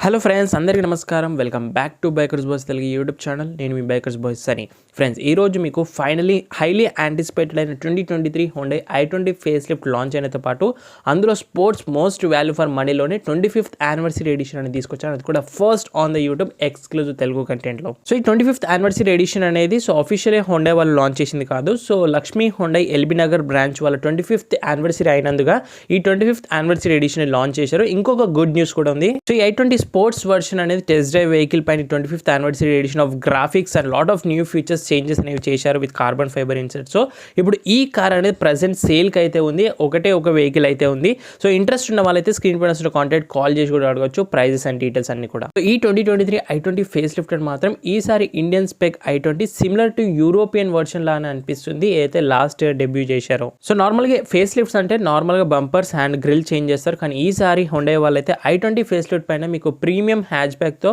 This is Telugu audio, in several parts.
హలో ఫ్రెండ్స్, అందరికీ నమస్కారం. Welcome back to bikers boys Telugu YouTube channel. నేను మీ బైకర్స్ బాయ్స్ సని. ఫ్రెండ్స్, ఈరోజు మీకు ఫైనలీ హైలీ యాంటిసిపేటెడ్ అయిన 2023 Honda i20 face lift launch అయినతో పాటు అందులో స్పోర్ట్స్ మోస్ట్ వాల్యూ ఫర్ మనీలోనే 25th యానివర్సరీ ఎడిషన్ అని తీసుకొచ్చాను. అది కూడా first on the YouTube exclusive Telugu కంటెంట్లో. సో ఈ 25th యానివర్సరీ ఎడిషన్ అనేది ఆఫీషియల్లీ హోండా వాళ్ళు లాంచ్ చేసింది కాదు. So Lakshmi Honda LB Nagar branch వాళ్ళ 25th యానివర్సరీ అయినందుగా ఈ 25th యానివర్సరీ ఎడిషన్ లాంచ్ చేశారు. ఇంకొక గుడ్ న్యూస్ కూడా ఉంది. సో ఈ i20 స్పోర్ట్స్ వర్షన్ అనేది టెస్ట్ డ్రైవ్ వెహికల్ పైన 25th anniversary edition of graphics and lot of new features changes అనేవి చేశారు with carbon fibre inset. So ఇప్పుడు ఈ కార్ అనేది ప్రెసెంట్ సేల్కి అయితే ఉంది. ఒక వెహికల్ అయితే ఉంది. సో ఇంట్రెస్ట్ ఉన్న వాళ్ళైతే స్క్రీన్ పైన కాంటాక్ట్ కాల్ చేసి కూడా అడగచ్చు ప్రైజెస్ అండ్ డీటెయిల్స్ అన్ని కూడా. సో ఈ 2023 i20 ఫేస్ లిఫ్ట్ మాత్రం ఈసారి Indian spec i20 similar to European version లానే అనిపిస్తుంది ఏదైతే లాస్ట్ ఇయర్ డెబ్యూ చేశారో. సో నార్మల్గా ఫేస్ లిఫ్ట్స్ అంటే నార్మల్గా బంపర్స్ అండ్ గ్రిల్ చేంజ్ చేస్తారు. కానీ ఈసారి హోండా వాళ్ళైతే i20 ఫేస్ లిఫ్ట్ పైన మీకు ప్రీమియం హ్యాచ్ బ్యాక్తో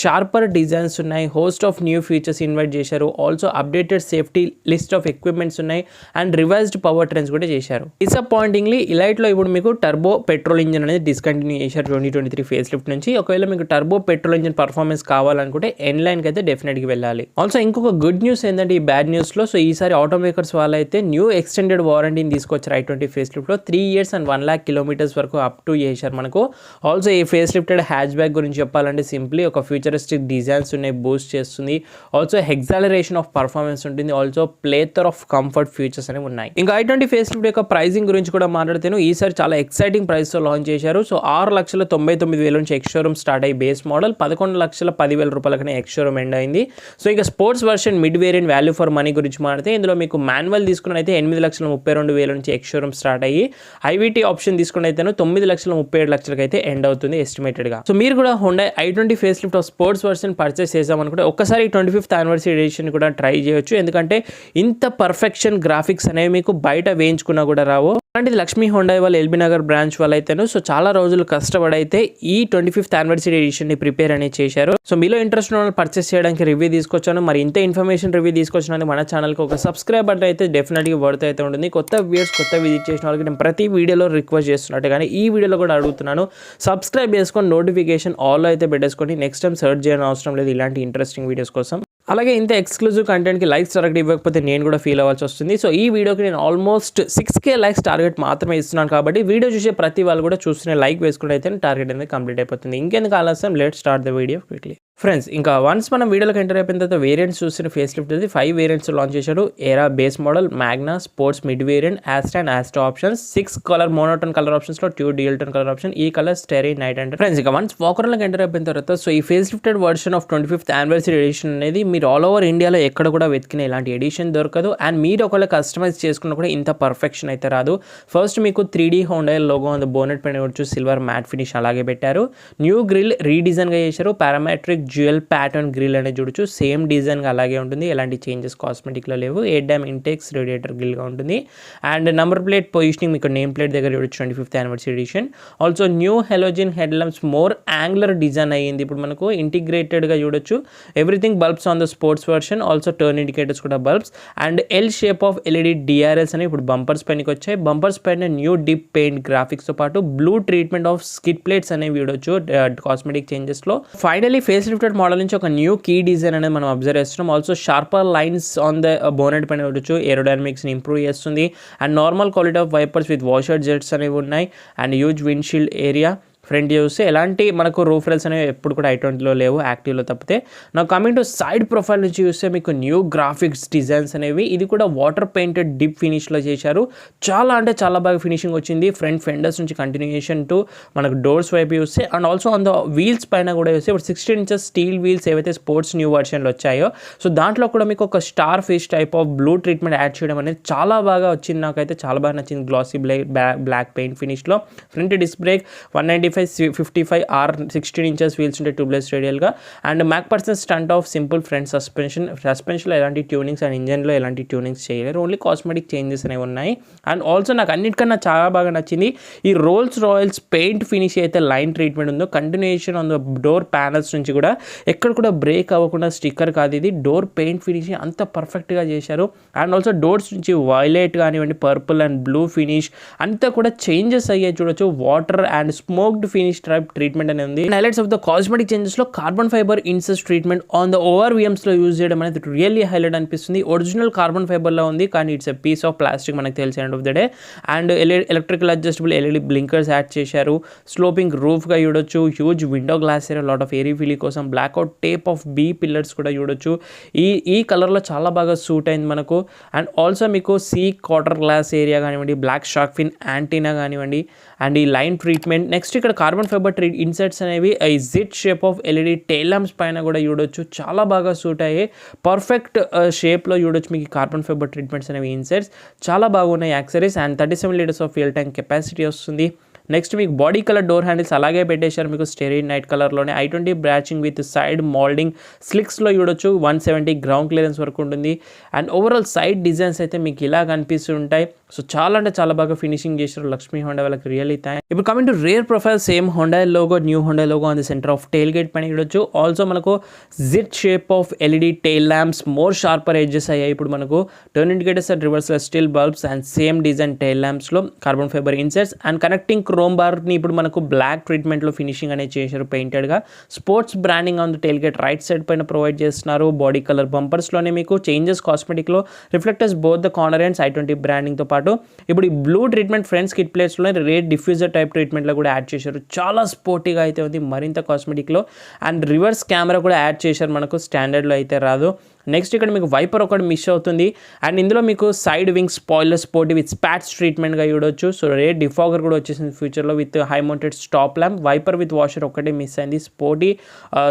షార్పర్ డిజైన్స్ ఉన్నాయి. Host of new features invite చేశారు. Also updated safety list of equipments ఉన్నాయి అండ్ రివైజ్డ్ పవర్ ట్రెండ్స్ కూడా చేశారు. డిసప్పాయింటింగ్లీ ఇలైట్లో ఇప్పుడు మీకు టర్బో పెట్రోల్ ఇంజిన్ అనేది డిస్కంటిన్యూ చేశారు 2023 ఫేస్ లిఫ్ట్ నుంచి. ఒకవేళ మీకు టర్బో పెట్రోల్ ఇంజిన్ పర్ఫార్మెన్స్ కావాలనుకుంటే ఎన్ లైన్కి అయితే డెఫినెట్గా వెళ్ళాలి. ఆల్సో ఇంకొక గుడ్ న్యూస్ ఏంటంటే ఈ బ్యాడ్ న్యూస్లో సో ఈసారి ఆటోమేకర్స్ వాళ్ళైతే న్యూ ఎక్స్టెండెడ్ వారంటీని తీసుకొచ్చారు i20 ఫేస్ లిఫ్ట్లో. 3 years and 1 lakh kilometers వరకు అప్ టు చేశారు మనకు. ఆల్సో ఈ ఫేస్ లిఫ్టెడ్ హ్యాచ్ బ్యాక్ గురించి చెప్పాలంటే సింప్లీ ఒక ఫ్యూచరిస్టిక్ డిజైన్స్ ఉన్నాయి, బూస్ట్ చేస్తుంది. ఆల్సో ఎగ్జాలరేషన్ ఆఫ్ పర్ఫార్మెన్స్ ఉంటుంది. ఆల్సో ప్లేథర్ ఆఫ్ కంఫర్ట్ ఫీచర్స్ అనేవి ఉన్నాయి. ఇంకా i20 ఫేస్ లిఫ్ట్ యొక్క ప్రైసింగ్ గురించి కూడా మాట్లాడితేను ఈసారి చాలా ఎక్సైటింగ్ ప్రైస్తో లాంచ్ చేశారు. సో 6,99,000 నుంచి ఎక్స్ షోరూమ్ స్టార్ట్ అయ్యి బేస్ మోడల్ 11,10,000 రూపాయలకనే ఎక్స్ షోరూమ్ ఎండ్ అయింది. సో ఇక sports version mid variant value for money గురించి మాట్లాడితే ఇందులో మీకు మాన్యువల్ తీసుకున్నైతే 8,32,000 నుంచి ఎక్స్ షోరూమ్ స్టార్ట్ అయ్యి ఐవీటీ ఆప్షన్ తీసుకున్నైతేనో 9,37,00,000 అయితే ఎండ్ అవుతుంది ఎస్టిమేటెడ్గా. సో మీరు కూడా Honda i20 face lift of sports version purchase చేద్దామనుకుంటే ఒక్కసారి 25th యానివర్సరీ ఎడిషన్ కూడా ట్రై చేయొచ్చు. ఎందుకంటే ఇంత పర్ఫెక్షన్ గ్రాఫిక్స్ అనేవి మీకు బయట వేయించుకున్నా కూడా రావు. అలాంటిది లక్ష్మీ హోండా వాళ్ళ ఎల్బీ నగర్ బ్రాంచ్ వాళ్ళు అయితేను సో చాలా రోజులు కష్టపడైతే ఈ 25th యానివర్సరీ ఎడిషన్ ని ప్రిపేర్ అనేది చేశారు. సో మీలో ఇంట్రెస్ట్ ఉన్న పర్చేస్ చేయడానికి రివ్యూ తీసుకొచ్చాను. మరి ఇంత ఇన్ఫర్మేషన్ రివ్యూ తీసుకొచ్చిన మన ఛానల్కి ఒక సబ్స్క్రైబ్ బటన్ అయితే డెఫినెట్గా వర్త్ అయితే ఉంటుంది. కొత్త వ్యూయర్స్ కొత్త విజిట్ చేసిన వాళ్ళకి నేను ప్రతి వీడియోలో రిక్వెస్ట్ చేస్తున్నట్టు కానీ ఈ వీడియోలో కూడా అడుగుతున్నాను, సబ్స్క్రైబ్ చేసుకొని నోటిఫికేషన్ ఆల్ అయితే పెట్టేసుకొని నెక్స్ట్ టైం సర్చ్ చేయడం అవసరం లేదు ఇలాంటి ఇంట్రెస్టింగ్ వీడియోస్ కోసం. అలాగే ఇంత ఎక్స్క్లూజివ్ కంటెంట్కి లైక్స్ డైరెక్ట్ ఇవ్వకపోతే నేను కూడా ఫీల్ అవ్వాల్సి వస్తుంది. సో ఈ వీడియోకి నేను ఆల్మోస్ట్ 6K లైక్స్ టార్గెట్ మాత్రమే ఇస్తున్నాను కాబట్టి వీడియో చూసే ప్రతి వాళ్ళు కూడా చూస్తున్న లైక్ వేసుకుంటే అయితే టార్గెట్ అనేది కంప్లీట్ అయిపోతుంది. ఇంకెందుకు ఆలస్యం, let's start the video quickly. Friends, ఇంకా వన్స్ మనం వీడియోలోకి ఎంటర్ అయిపోయిన తర్వాత వేరియంట్స్ చూసిన ఫేస్ లిఫ్ట్ అది 5 వేరియంట్స్ లాంచ్ చేశారు. Era base model, Magna, sports mid variant, Asta and Asta options, 6 colour monotone colour ఆప్షన్స్లో 2 డ్యూయల్ టోన్ కలర్ ఆప్షన్, ఈ colour starry night and friends. ఇంకా వన్స్ వాకర్లోకి ఎంటర్ అయిపోయిన తర్వాత సో ఈ face lifted version of 25th anniversary edition అనేది మీరు ఆల్ ఓవర్ ఇండియాలో ఎక్కడ కూడా వెతికిన ఇలాంటి ఎడిషన్ దొరకదు. అండ్ మీరు ఒకవేళ కస్టమైజ్ చేసుకున్న కూడా ఇంత పర్ఫెక్షన్ అయితే రాదు. ఫస్ట్ మీకు 3D Honda logo on the bonnet పైన వచ్చి సిల్వర్ మ్యాట్ ఫినిష్ అలాగే పెట్టారు. న్యూ గ్రిల్ రీడిజైన్గా చేశారు. పారామెట్రిక్ డ్యూయల్ ప్యాటర్న్ గ్రిల్ అనేది చూడొచ్చు. సేమ్ డిజైన్గా అలాగే ఉంటుంది. ఎలాంటి చేంజెస్ కాస్మెటిక్లో లేవు. 8 డ్యామ్ ఇంటెక్స్ రేడియేటర్ గ్రిల్గా ఉంటుంది. అండ్ నెంబర్ ప్లేట్ పొజిషనింగ్ మీకు నేమ్ ప్లేట్ దగ్గర చూడొచ్చు 25th anniversary edition. Also new halogen head lamps more angular design అయ్యింది. ఇప్పుడు మనకు ఇంటిగ్రేటెడ్గా చూడొచ్చు. Everything bulbs on the sports version. Also turn indicators కూడా bulbs and L shape of LED DRLs అనేవి ఇప్పుడు బంపర్స్ పైనకి వచ్చాయి. బంపర్స్ పైన న్యూ డిప్ పెయింట్ గ్రాఫిక్స్తో పాటు blue treatment of skid plates అనేవి చూడొచ్చు కాస్మెటిక్ చేంజెస్లో. ఫైనలీ ఫేస్ లిఫ్టెడ్ మోడల్ నుంచి ఒక న్యూ కీ డిజైన్ అనేది మనం అబ్జర్వ్ చేస్తున్నాం. Also sharper lines on the bonnet పైన చూడొచ్చు. ఏరోడైనమిక్స్ని ఇంప్రూవ్ చేస్తుంది. And normal quality of wipers with washer jets అనేవి ఉన్నాయి. And huge windshield area. Front చూస్తే ఎలాంటి మనకు రూఫ్ రైల్స్ అనేవి ఎప్పుడు కూడా i20లో లేవు, యాక్టివ్లో తప్పితే. నా కమింగ్ టు సైడ్ ప్రొఫైల్ నుంచి చూస్తే మీకు న్యూ గ్రాఫిక్స్ డిజైన్స్ అనేవి ఇది కూడా వాటర్ పెయింటెడ్ డిప్ ఫినిష్లో చేశారు. చాలా అంటే చాలా బాగా ఫినిషింగ్ వచ్చింది. ఫ్రంట్ ఫెండర్స్ నుంచి కంటిన్యూషన్ టు మనకు డోర్స్ వైపు చూస్తే and also on the wheels పైన కూడా చూస్తే ఇప్పుడు 16 inches స్టీల్ వీల్స్ ఏవైతే స్పోర్ట్స్ న్యూ వర్షన్లో వచ్చాయో సో దాంట్లో కూడా మీకు ఒక star fish type of blue treatment add చేయడం అనేది చాలా బాగా వచ్చింది. నాకైతే చాలా బాగా నచ్చింది. గ్లాసీ బ్లాక్ పెయింట్ ఫినిష్లో. Front disc brake 195/55 R 16 inches wheels ఉంటాయి ట్యూబ్లెస్ రేడియల్గా. And Mac person stunt of simple front సస్పెన్షన్లో ఎలాంటి ట్యూనింగ్స్ అండ్ ఇంజన్లో ఎలాంటి ట్యూనింగ్స్ చేయలేరు. ఓన్లీ కాస్మెటిక్ చేంజెస్ అనేవి ఉన్నాయి. అండ్ ఆల్సో నాకు అన్నిటికన్నా చాలా బాగా నచ్చింది ఈ రోల్స్ రాయల్స్ పెయింట్ ఫినిష్ అయితే లైన్ ట్రీట్మెంట్ ఉందో continuation on the door panels నుంచి కూడా ఎక్కడ కూడా బ్రేక్ అవ్వకుండా స్టిక్కర్ కాదు ఇది డోర్ పెయింట్ ఫినిషింగ్ అంత పర్ఫెక్ట్గా చేశారు. అండ్ ఆల్సో డోర్స్ నుంచి వైలెట్ కానివ్వండి, పర్పుల్ అండ్ బ్లూ ఫినిష్ అంతా కూడా చేంజెస్ అయ్యాయి చూడొచ్చు. Water and smoked finish treatment అనేది ఉంది. Highlights of the cosmetic changes లో carbon fibre insert treatment on the ORVMs లో యూజ్ చేయడం అనేది రియల్లీ హైలైట్ అనిపిస్తుంది. ఒరిజినల్ కార్బన్ ఫైబర్ లో ఉంది, కానీ it's a piece of plastic మనకు తెలిసి end of the day. And electrical adjustable LED blinkers add చేశారు. స్లోపింగ్ రూఫ్ గా చూడొచ్చు, huge window glass area, lot of airy feeling కోసం blackout tape of B pillars కూడా చూడొచ్చు. ఈ కలర్ లో చాలా బాగా సూట్ అయింది మనకు. అండ్ ఆల్సో మీకు C క్వార్టర్ గ్లాస్ ఏరియా కానివ్వండి, బ్లాక్ షార్క్ ఫిన్ యాంటీనా కానివ్వండి, అండ్ ఈ లైన్ ట్రీట్మెంట్. నెక్స్ట్ ఇక్కడ కార్బన్ ఫైబర్ ఇన్సర్ట్స్ అనేవి ఈ JIT shape of LED tail lamps పైన కూడా చూడొచ్చు, చాలా బాగా సూట్ అయ్యాయి. పర్ఫెక్ట్ షేప్లో చూడొచ్చు మీకు కార్బన్ ఫైబర్ ట్రీట్మెంట్స్ అనేవి ఇన్సర్ట్స్ చాలా బాగున్నాయి accessories. And 37 litres of fuel tank capacity వస్తుంది. నెక్స్ట్ మీకు బాడీ కలర్ డోర్ హ్యాండిల్స్ అలాగే పెట్టేశారు మీకు స్టెరీన్ నైట్ కలర్లోనే. I20 బ్రాచింగ్ విత్ సైడ్ మోల్డింగ్ స్లిక్స్లో చూడొచ్చు. 170 గ్రౌండ్ క్లియరెన్స్ వరకు ఉంటుంది. అండ్ ఓవరాల్ సైడ్ డిజైన్స్ అయితే మీకు ఇలా కనిపిస్తుంటాయి. సో చాలా అంటే చాలా బాగా ఫినిషింగ్ చేశారు లక్ష్మీ హోండా వాళ్ళకి, రియల్లీ థ్యాంక్. ఇప్పుడు coming to rear profile, same Honda logo, new Honda logo on the centre of tail gate పైన చూడొచ్చు. ఆల్సో మనకు జిట్ shape of LED tail lamps, more sharper edges అయ్యాయి. ఇప్పుడు మనకు turn indicators and reverse still bulbs and same design tail ల్యాంప్స్లో carbon fibre inserts. And connecting chrome బార్ని ఇప్పుడు మనకు బ్లాక్ ట్రీట్మెంట్లో ఫినిషింగ్ అనేది చేశారు పెయింటెడ్గా. Sports branding on the tail gate right side పైన ప్రొవైడ్ చేస్తున్నారు. బాడీ కలర్ బంపర్స్లోనే మీకు చేంజెస్ కాస్మెటిక్లో reflectors both the corner and I20 బ్రాండింగ్తో పాటు ఇప్పుడు ఈ బ్లూ ట్రీట్మెంట్ ఫ్రంట్ స్కిట్ ప్లేట్స్లో రేట్ డిఫ్యూజర్ టైప్ ట్రీట్మెంట్లో కూడా యాడ్ చేశారు. చాలా స్పోర్టీగా అయితే ఉంది మరింత కాస్మెటిక్లో. అండ్ రివర్స్ కెమెరా కూడా యాడ్ చేశారు మనకు, స్టాండర్డ్లో అయితే రాదు. నెక్స్ట్ ఇక్కడ మీకు వైపర్ ఒకటి మిస్ అవుతుంది. అండ్ ఇందులో మీకు side wing spoiler sporty with spots ట్రీట్మెంట్గా చూడొచ్చు. సో రేట్ డిఫాగర్ కూడా వచ్చేసింది ఫ్యూచర్లో with high mounted stop lamp. Wiper with washer ఒకటే మిస్ అయింది. స్పోర్టీ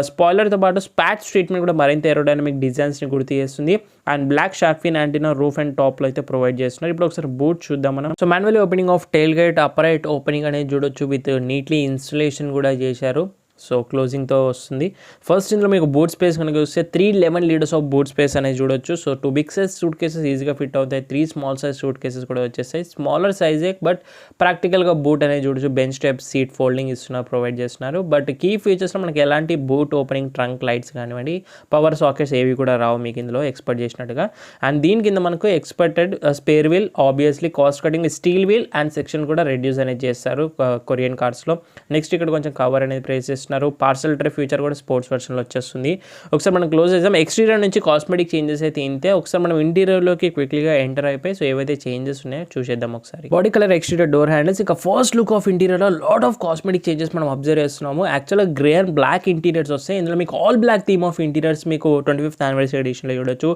స్పాయిలర్తో పాటు స్పాట్స్ ట్రీట్మెంట్ కూడా మరింత ఏరోడైనమిక్ డిజైన్స్ని గుర్తు చేస్తుంది. And black shark fin antenna roof and టాప్లో అయితే ప్రొవైడ్ చేస్తున్నారు. ఇప్పుడు ఒకసారి బూట్ చూద్దాం మనం. So manual opening of tail gate, upright opening అనేది చూడొచ్చు విత్ నీట్లీ ఇన్స్టలేషన్ కూడా చేశారు. సో క్లోజింగ్తో వస్తుంది. ఫస్ట్ ఇందులో మీకు బూట్ స్పేస్ కనుక చూస్తే 311 లీటర్స్ ఆఫ్ బూట్ స్పేస్ అనేది చూడొచ్చు. So 2 big size suitcases ఈజీగా ఫిట్ అవుతాయి. 3 స్మాల్ సైజ్ సూట్ కేసెస్ కూడా వచ్చేస్తాయి. స్మాలర్ సైజే బట్ ప్రాక్టికల్గా బూట్ అనేది చూడొచ్చు. Bench type seat folding provide చేస్తున్నారు. బట్ కీ ఫీచర్స్లో మనకి ఎలాంటి బూట్ ఓపెనింగ్, ట్రంక్ లైట్స్ కానివ్వండి, పవర్ సాకెట్స్ ఏవి కూడా రావు మీకు ఇందులో ఎక్స్పెక్ట్ చేసినట్టుగా. అండ్ దీని కింద మనకు expected spare wheel, obviously cost cutting steel wheel and section కూడా రెడ్యూస్ అనేది చేస్తారు కొరియన్ కార్స్లో. నెక్స్ట్ ఇక్కడ కొంచెం కవర్ అనేది ప్లేస్ చేస్తున్నారు. పార్సల్ ట్రే ఫ్యూచర్ కూడా స్పోర్ట్స్ వర్షన్లో వచ్చేస్తుంది. ఒకసారి మనం క్లోజ్ చేద్దాం. ఎక్స్టీరియర్ నుంచి కాస్మెటిక్ చేంజెస్ అయితే ఇంతే. ఒకసారి మనం ఇంటీరియర్లోకి క్విక్లీగా ఎంటర్ అయిపోయి సో ఏవైతే చేంజెస్ ఉన్నాయో చూసేద్దాం ఒకసారి. Body colour exterior door handles. ఇంకా ఫస్ట్ లుక్ ఆఫ్ ఇంటీరియర్లో లాట్ ఆఫ్ కాస్మెటిక్ చేంజెస్ మనం అబ్జర్వ్ చేస్తున్నాము. యాక్చువల్గా గ్రే అండ్ బ్లాక్ ఇంటీరియర్స్ వస్తాయి. ఇందులో మీకు all black theme of interiors మీకు 25th యానివర్సరీ ఎడిషన్లో చూడొచ్చు.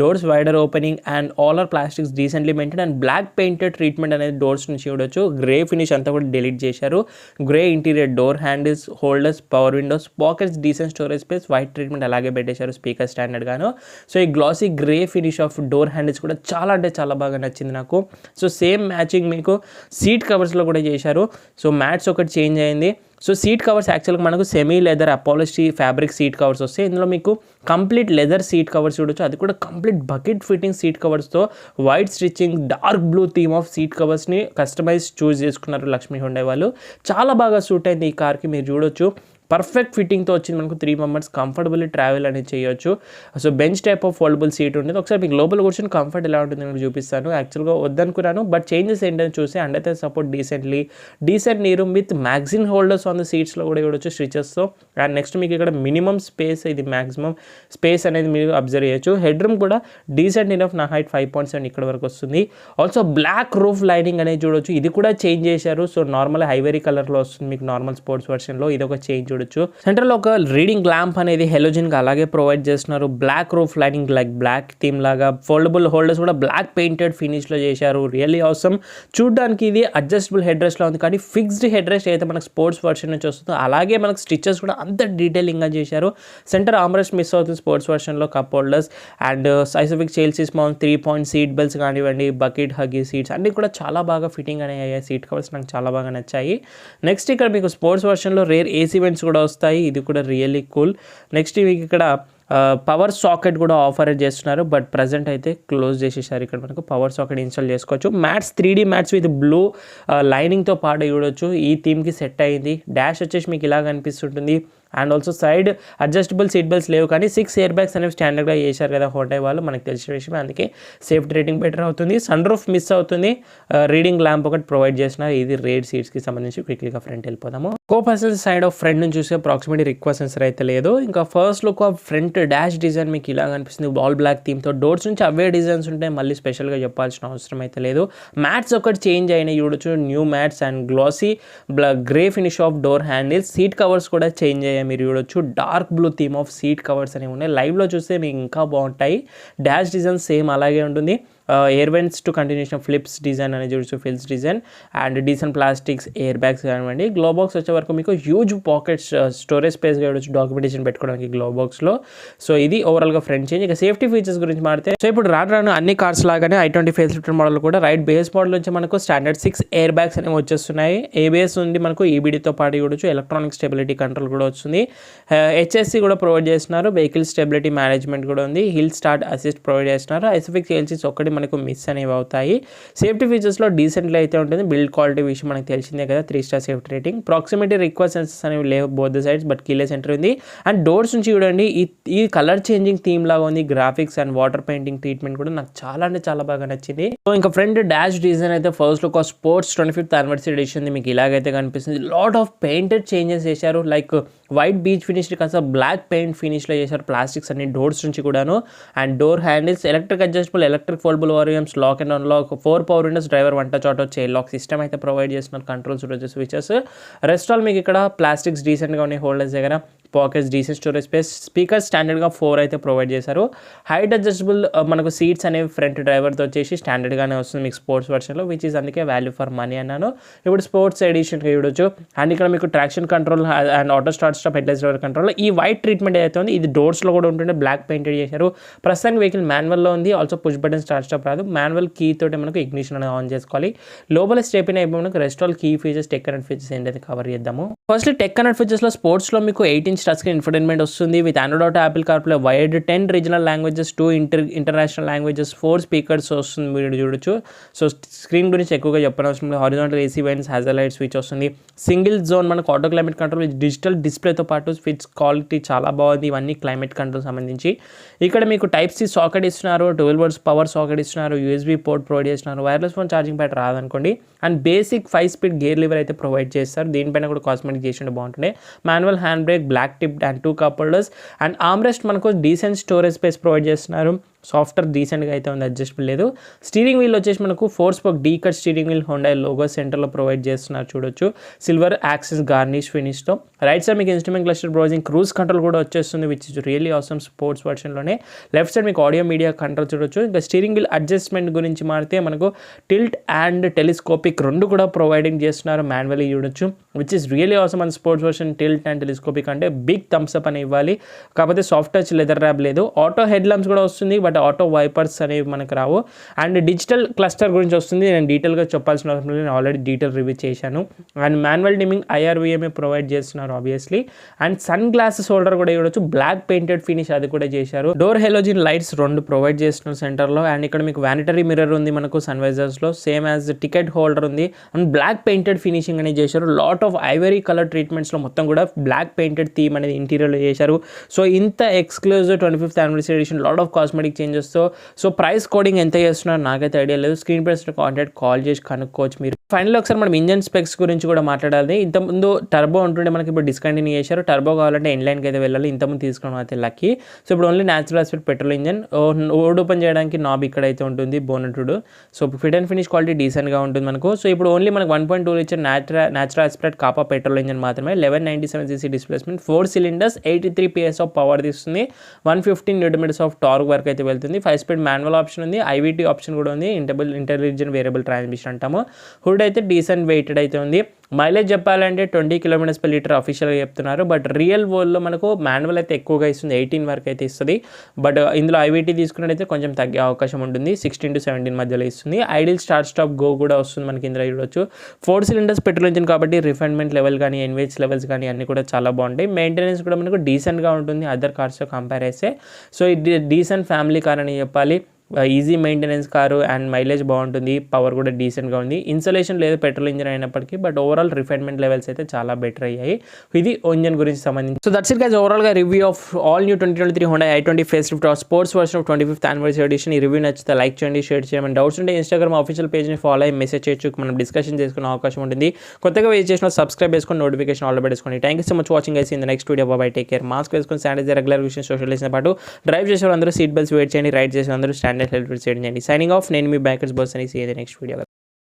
Doors wider opening and all are plastics decently maintain and black painted treatment అనేది డోర్స్ నుంచి చూడొచ్చు. గ్రే ఫినిష్ అంతా కూడా డిలీట్ చేశారు. Grey interior door handles, holders, power windows, pockets, decent storage space, white treatment అలాగే పెట్టేశారు స్పీకర్ స్టాండర్డ్ గాను. సో ఈ glossy grey finish of door handles కూడా చాలా అంటే చాలా బాగా నచ్చింది నాకు. సో సేమ్ మ్యాచింగ్ మీకు సీట్ కవర్స్లో కూడా చేశారు. సో మ్యాట్స్ ఒకటి చేంజ్ అయింది. సో సీట్ కవర్స్ యాక్చువల్గా మనకు semi leather upholstery fabric seat covers వస్తాయి. ఇందులో మీకు కంప్లీట్ లెదర్ సీట్ కవర్స్ చూడొచ్చు. అది కూడా కంప్లీట్ బకెట్ ఫిట్టింగ్ సీట్ కవర్స్తో white stitching, dark blue theme of seat కవర్స్ని కస్టమైజ్ చూస్ చేసుకున్నారు లక్ష్మీ హుండై వాళ్ళు. చాలా బాగా సూట్ అయింది ఈ కార్కి, మీరు చూడొచ్చు. పర్ఫెక్ట్ ఫిట్టింగ్తో వచ్చింది మనకు. 3 మెంబర్స్ కంఫర్టబుల్లీ ట్రావెల్ అనేది చేయొచ్చు. So bench type of foldable seat ఉంటుంది. ఒకసారి మీకు లోపల కూర్చొని కంఫర్ట్ ఎలా ఉంటుంది నేను చూపిస్తాను. యాక్చువల్గా వద్దనుకున్నాను బట్ చేంజెస్ ఏంటని చూసి అండర్ సపోర్ట్ డీసెంట్ నీరు with magazine holders on the సీట్స్లో కూడా చూడొచ్చు స్టిచెస్తో. అండ్ నెక్స్ట్ మీకు ఇక్కడ మినిమం స్పేస్, ఇది మ్యాక్సిమం స్పేస్ అనేది మీరు అబ్జర్వ్ చేయొచ్చు. హెడ్ రూమ్ కూడా డీసెంట్ ఇనఫ్, నా హైట్ 5.7 ఇక్కడ వరకు వస్తుంది. ఆల్సో బ్లాక్ రూఫ్ లైనింగ్ అనేది చూడొచ్చు. ఇది కూడా చేంజ్ చేశారు. సో నార్మల్ హైవేరీ కలర్లో వస్తుంది మీకు నార్మల్ స్పోర్ట్స్ వర్షన్లో. ఇది ఒక చేంజ్ చూడొచ్చు. సెంటర్లో ఒక రీడింగ్ ల్యాంప్ అనేది హెలోజన్ గా అలాగే ప్రొవైడ్ చేస్తున్నారు. Black roof lining like black theme లాగా. ఫోల్డబుల్ హోల్డర్స్ కూడా బ్లాక్ పెయింటెడ్ ఫినిష్ లో చేశారు. రియల్లీ అవసరం. చూడడానికి ఇది అడ్జస్టబుల్ హెడ్ రెస్ట్ లా ఉంది, కానీ ఫిక్స్డ్ హెడ్ రెస్ట్ అయితే మనకు స్పోర్ట్స్ వర్షన్ నుంచి వస్తుందో అలాగే మనకు స్టిచెస్ కూడా అంత డీటెయిలింగ్ గా చేశారు. సెంటర్ ఆర్మ్రెస్ట్ మిస్ అవుతుంది స్పోర్ట్స్ వర్షన్ లో. కప్ హోల్డర్స్ అండ్ సైసఫిక్ చేల్సీస్ మౌంట్ 3-point సీట్ బెల్ట్స్ కానివ్వండి, బకెట్ హగ్గీ సీట్స్ అన్ని కూడా చాలా బాగా ఫిట్టింగ్ అనేవి అయ్యాయి. సీట్ కవర్స్ నాకు చాలా బాగా నచ్చాయి. నెక్స్ట్ ఇక్కడ మీకు స్పోర్ట్స్ వర్షన్ లో రేర్ ఏసీ వెంట్స్ కూడా వస్తాయి. ఇది కూడా రియల్లీ కూల్. నెక్స్ట్ మీకు ఇక్కడ పవర్ సాకెట్ కూడా ఆఫర్ చేస్తున్నారు, బట్ ప్రజెంట్ అయితే క్లోజ్ చేసేసారు. ఇక్కడ మనకు పవర్ సాకెట్ ఇన్స్టాల్ చేసుకోవచ్చు. Mats 3D mats with blue లైనింగ్తో పాటు చూడొచ్చు. ఈ థీమ్కి సెట్ అయింది. డాష్ వచ్చేసి మీకు ఇలా కనిపిస్తుంటుంది. And also side adjustable seat belts లేవు, కానీ 6 ఎయిర్ బ్యాగ్స్ అనేవి స్టాండర్డ్గా చేశారు కదా హోండా వాళ్ళు, మనకు తెలిసిన విషయం. అందుకే సేఫ్టీ రేటింగ్ బెటర్ అవుతుంది. సన్ రూఫ్ మిస్ అవుతుంది, రీడింగ్ ల్యాంప్ ఒకటి ప్రొవైడ్ చేస్తున్నారు. ఇది రేర్ సీట్స్కి సంబంధించి క్విక్లీగా ఫ్రంట్ వెళ్ళిపోదాము. Co passenger side of front నుంచి చూసే ప్రాక్సిమిటీ రిక్వెస్ట్ సెన్సర్ అయితే లేదు. ఇంకా first look of front dash design మీకు ఇలా కనిపిస్తుంది, ఆల్ బ్లాక్ థీమ్తో. డోర్స్ నుంచి అవే డిజైన్స్ ఉంటాయి, మళ్ళీ స్పెషల్గా చెప్పాల్సిన అవసరం అయితే లేదు. మ్యాట్స్ ఒకటి చేంజ్ అయినాయి చూడొచ్చు, new mats and glossy grey finish of door handles. Seat covers కూడా చేంజ్ అయ్యాయి మీరు చూడొచ్చు, dark blue theme of seat covers అనేవి ఉన్నాయి. లైవ్లో చూస్తే మీకు ఇంకా బాగుంటాయి. డాష్ డిజైన్ సేమ్ అలాగే ఉంటుంది. Air vents to continuation flips design అనేది చూడొచ్చు, fills design and decent plastics air bags కానివ్వండి. గ్లో బాక్స్ వచ్చే వరకు మీకు హ్యూజ్ పాకెట్స్ స్టోరేజ్ స్పేస్ చూడొచ్చు, డాక్యుమెంటేషన్ పెట్టుకోవడానికి గ్లో బాక్స్లో. సో ఇది ఓవరాల్గా ఫ్రంట్ చేంజ్. ఇక సేఫ్టీ ఫీచర్స్ గురించి మాడితే, సో ఇప్పుడు రాను అన్ని కార్స్ లాగానే i20 ఫేస్ లిఫ్ట్ మోడల్ కూడా రైట్ బేస్ మోడల్ నుంచి మనకు స్టాండర్డ్ 6 ఎయిర్ బ్యాగ్స్ అనేవి వచ్చేస్తున్నాయి. ABS ఉంది మనకు, EBDతో పాటు చూడొచ్చు, ఎలక్ట్రానిక్ స్టెబిలిటీ కంట్రోల్ కూడా వస్తుంది. HSC కూడా ప్రొవైడ్ చేస్తున్నారు, వెహికల్ స్టెబిలిటీ మేనేజ్మెంట్ కూడా ఉంది, హిల్ స్టార్ట్ అసిస్ట్ ప్రొవైడ్ చేస్తున్నారు. ఐసోఫిక్స్ ఎల్సీస్ ఒక్కటి మనకు మిస్ అనేవి అవుతాయి. సేఫ్టీ ఫీచర్స్లో డీసెంట్లీ అయితే ఉంటుంది. బిల్డ్ క్వాలిటీ విషయం మనకు తెలిసిందే కదా, 3 star safety rating. Proximity request sensors అనేవి లేవు both the sides, but keyless enter ఉంది. అండ్ డోర్స్ నుంచి చూడండి, ఈ కలర్ చేంజింగ్ థీమ్ లాగా ఉంది. Graphics and water painting treatment కూడా నాకు చాలా అంటే చాలా బాగా నచ్చింది. సో ఇంకా ఫ్రంట్ డాష్ డిజైన్ అయితే first look of sports 25th anniversary edition మీకు ఇలాగైతే కనిపిస్తుంది. లాట్ ఆఫ్ పెయింటెడ్ చేంజెస్ చేశారు, లైక్ వైట్ బీచ్ ఫినిష్ కాస్త బ్లాక్ పెయింట్ ఫినిష్లో చేశారు. ప్లాస్టిక్స్ అన్ని డోర్స్ నుంచి కూడాను. And door handles electric adjustable, electric foldable variants, lock and unlock, 4 power windows, driver one touch auto chain lock system అయితే ప్రొవైడ్ చేస్తున్నారు. కంట్రోల్స్ వచ్చే స్విచెస్. రెస్ట్ ఆల్ మీకు ఇక్కడ ప్లాస్టిక్స్ డీసెంట్గా ఉన్నాయి, హోల్డర్స్ దగ్గర pockets, decent storage space. Speakers స్టాండర్డ్గా 4 అయితే ప్రొవైడ్ చేశారు. హైట్ అడ్జస్టబుల్ మనకు సీట్స్ అనేవి ఫ్రంట్ డ్రైవర్తో వచ్చేసి స్టాండర్డ్గానే వస్తుంది మీకు స్పోర్ట్స్ వర్షన్లో, విచ్ ఈస్ అందుకే వాల్యూ ఫర్ మనీ అన్నాను. ఇప్పుడు స్పోర్ట్స్ ఎడిషన్ చూడొచ్చు. అండ్ ఇక్కడ మీకు traction control and auto start stop, headlights driver control. ఈ వైట్ ట్రీట్మెంట్ ఏదైతే ఉంది ఇది డోర్స్లో కూడా ఉంటుండే, బ్లాక్ పెయింటెడ్ చేశారు. ప్రస్తుతానికి వెహికల్ మాన్యువల్లో ఉంది. Also push button start stop రాదు, మాన్యువల్ కీ తోటి మనకు ఇగ్నిషన్ అనేది ఆన్ చేసుకోవాలి. లోపల స్టెప్ అయిన మనకు rest all key features, tech connect features ఏంటైతే కవర్ చేద్దాము. ఫస్ట్ టెక్ కనెక్ట్ ఫీచర్స్లో స్పోర్ట్స్లో మీకు 8-inch టచ్ స్క్రీన్ ఇన్ఫోటైన్మెంట్ వస్తుంది with Android Auto, Apple CarPlay, wide 10 regional languages, 2 international languages, 4 speakers వస్తుంది మీరు చూడొచ్చు. సో స్క్రీన్ గురించి ఎక్కువగా చెప్పనవసరం లేదు. Horizontal AC vents, hazard light switch వస్తుంది. సింగిల్ జోన్ మనకు auto climate control with digital డిస్ప్లేతో పాటు స్విచ్ క్వాలిటీ చాలా బాగుంది. ఇవన్నీ క్లైమేట్ కంట్రోల్ సంబంధించి. ఇక్కడ మీకు Type-C సాకెట్ ఇస్తున్నారు, 12 volts పవర్ సాకెట్ ఇస్తున్నారు, USB పోర్ట్ ప్రొవైడ్ చేస్తున్నారు. వైర్లెస్ ఫోన్ ఛార్జింగ్ ప్యాడ్ రాదనుకోండి. And basic 5-speed gear lever అయితే ప్రొవైడ్ చేస్తారు. దీనిపైన కూడా కాస్మెటిక్ చేసి ఉంటే బాగుంటుంది. Manual hand brake, black tip and 2 cup holders. And armrest మనకు డీసెంట్ స్టోరేజ్ స్పేస్ ప్రొవైడ్ చేస్తున్నారు. సాఫ్ట్వేర్ డీసెంట్గా అయితే ఉంది, అడ్జస్టబుల్ లేదు. స్టీరింగ్ వీల్ వచ్చేసి మనకు 4-spoke D cut steering wheel, Honda logo సెంటర్లో ప్రొవైడ్ చేస్తున్నారు చూడొచ్చు. సిల్వర్ యాక్సెస్ గార్నిష్ ఫినిష్తో. రైట్ సైడ్ మీకు instrument cluster, browsing, cruise control కూడా వచ్చేస్తుంది, which is really awesome sports వర్షన్లోనే. లెఫ్ట్ సైడ్ మీకు ఆడియో మీడియా కంట్రోల్ చూడొచ్చు. ఇంకా స్టీరింగ్ వీల్ అడ్జస్ట్మెంట్ గురించి మారితే మనకు టిల్ట్ అండ్ టెలిస్కోపిక్ రెండు కూడా ప్రొవైడింగ్ చేస్తున్నారు, మాన్యువల్లీ చూడొచ్చు, which is really awesome. And sports version tilt and telescopic అంటే బిగ్ థమ్స్ అప్ అని ఇవ్వాలి. కాకపోతే సాఫ్ట్ టచ్ లెదర్ ర్యాప్ లేదు. ఆటో హెడ్ ల్యాంప్స్ కూడా వస్తుంది, బట్ ఆటో వైపర్స్ అనేవి మనకు రావు. అండ్ డిజిటల్ క్లస్టర్ గురించి వస్తుంది, నేను డీటెయిల్గా చెప్పాల్సిన అవసరం లేదు, నేను ఆల్రెడీ డీటెయిల్ రివ్యూ చేశాను. And manual dimming IRVMA provide చేస్తున్నారు obviously. And sun glasses holder కూడా చూడొచ్చు, బ్లాక్ పెయింటెడ్ ఫినిష్ అది కూడా చేశారు. డోర్ హెలోజిన్ లైట్స్ 2 ప్రొవైడ్ చేస్తున్నారు సెంటర్లో. అండ్ ఇక్కడ మీకు వానిటరీ మిర్రర్ ఉంది మనకు సన్ వైజర్స్లో, సేమ్ యాజ్ టికెట్ హోల్డర్ ఉంది. అండ్ బ్లాక్ పెయింటెడ్ ఫినిషింగ్ అనేది చేశారు. లాట్ ఆఫ్ ఐవరీ కలర్ ట్రీట్మెంట్స్లో మొత్తం కూడా బ్లాక్ పెయింటెడ్ థీమ్ అనేది ఇంటీరియర్లో చేశారు. సో ఇంత exclusive 25th anniversary edition, lot of cosmetic changes. So price coding ఎంత చేస్తున్నారు నాకైతే ఐడియా లేదు. స్క్రీన్ ప్రెస్ కాంటాక్ట్ కాల్ చేసి కనుక్కోవచ్చు మీరు. ఫైనల్ ఒకసారి మనం ఇంజన్ స్పెక్స్ గురించి కూడా మాట్లాడాలి. ఇంతకుముందు టర్బో ఉంటుండే, మనకి ఇప్పుడు డిస్కంటిన్యూ చేశారు. టర్బో కావాలంటే ఇన్లైన్కి అయితే వెళ్ళాలి, ఇంతకుముందు తీసుకోవడం అయితే లక్కీ. సో ఇప్పుడు only natural aspect petrol engine. Hood open చేయడానికి నాబ్ ఇక్కడైతే ఉంటుంది, బోనెటుడు. So fit and finish quality డీసెంట్గా ఉంటుంది మనకు. సో ఇప్పుడు ఓన్లీ మనకు 1.2 litre natural aspect Kappa petrol engine మాత్రమే. 1197cc displacement, 4 cylinders, 83 PS of power తీస్తుంది. 115 Nm ఆఫ్ టార్క్ వరకు అయితే వెళ్తుంది. 5-speed మాన్యువల్ ఆప్షన్ ఉంది, IVT ఆప్షన్ కూడా ఉంది, ఇంటెలిజెంట్ వేరియబుల్ ట్రాన్స్మిషన్ అంటాము. హుడ్ అయితే డీసెంట్ వెయిటెడ్ అయితే ఉంది. మైలేజ్ చెప్పాలంటే 20 km/లీటర్ అఫీషియల్గా చెప్తున్నారు, బట్ రియల్ వరల్డ్లో మనకు మాన్యువల్ అయితే ఎక్కువగా ఇస్తుంది, 18 వరకు అయితే ఇస్తుంది. బట్ ఇందులో IVT తీసుకున్నట్టయితే కొంచెం తగ్గే అవకాశం ఉంటుంది, 16 to 17 మధ్యలో ఇస్తుంది. ఐడిల్ స్టార్ట్ స్టాప్ గో కూడా వస్తుంది మనకి ఇందులో చూడొచ్చు. 4 cylinders పెట్రోల్ ఇంజిన్ కాబట్టి రిఫైన్మెంట్ లెవెల్ కానీ NVH లెవెల్స్ కానీ అన్నీ కూడా చాలా బాగుంటాయి. మెయింటెనెన్స్ కూడా మనకు డీసెంట్గా ఉంటుంది అదర్ కార్స్తో కంపేర్ చేస్తే. సో ఇది డీసెంట్ ఫ్యామిలీ కార్ అని చెప్పాలి. Easy maintenance car and mileage బాగుంటుంది, పవర్ కూడా డీసెంట్గా ఉంది. ఇన్సలేషన్ లేదు పెట్రోల్ ఇంజిన్ అయినప్పటికీ, బట్ ఓవరాల్ రిఫైన్మెంట్ లెవెల్స్ అయితే చాలా బెటర్ అయ్యాయి. ఇది ఇంజన్ గురించి సంబంధించి. సో దట్స్ ఇట్ గైస్, ఓవరాల్గా review of all new 2023 Hyundai i20 face lift sports version of 25th anniversary edition. ఈ రివ్యూ నచ్చితే లైక్ చేయండి, షేర్ చేయమని. డౌట్స్ ఉంటే ఇన్స్టాగ్రామ్ ఆఫీషియల్ పేజ్ని ఫాలో అయ్యి మెసేజ్ చేయొచ్చు, మనం డిస్కషన్ చేసుకునే అవకాశం ఉంటుంది. కొత్తగా వెయిట్ చేసిన సబ్స్క్రైబ్ చేసుకొని నోటిఫికేషన్ ఆల్ పెట్టుకోండి. Thank you so much watching guys. In the next video bye, take care. Mask వేసుకొని శానిటైజర్ రెగ్యులర్ విషయం సోషల్ డిస్టెన్స్ పాటు డ్రైవ్ చేసే అందరూ సీట్ బెల్ట్స్ వెయిట్ చేయండి, రైడ్ చేసే అందరూ స్టాండర్డ్ హెల్మెట్ చేయండి. సైనింగ్ ఆఫ్, నేను మీ బైకర్స్ బాస్ అని. See you in the next video.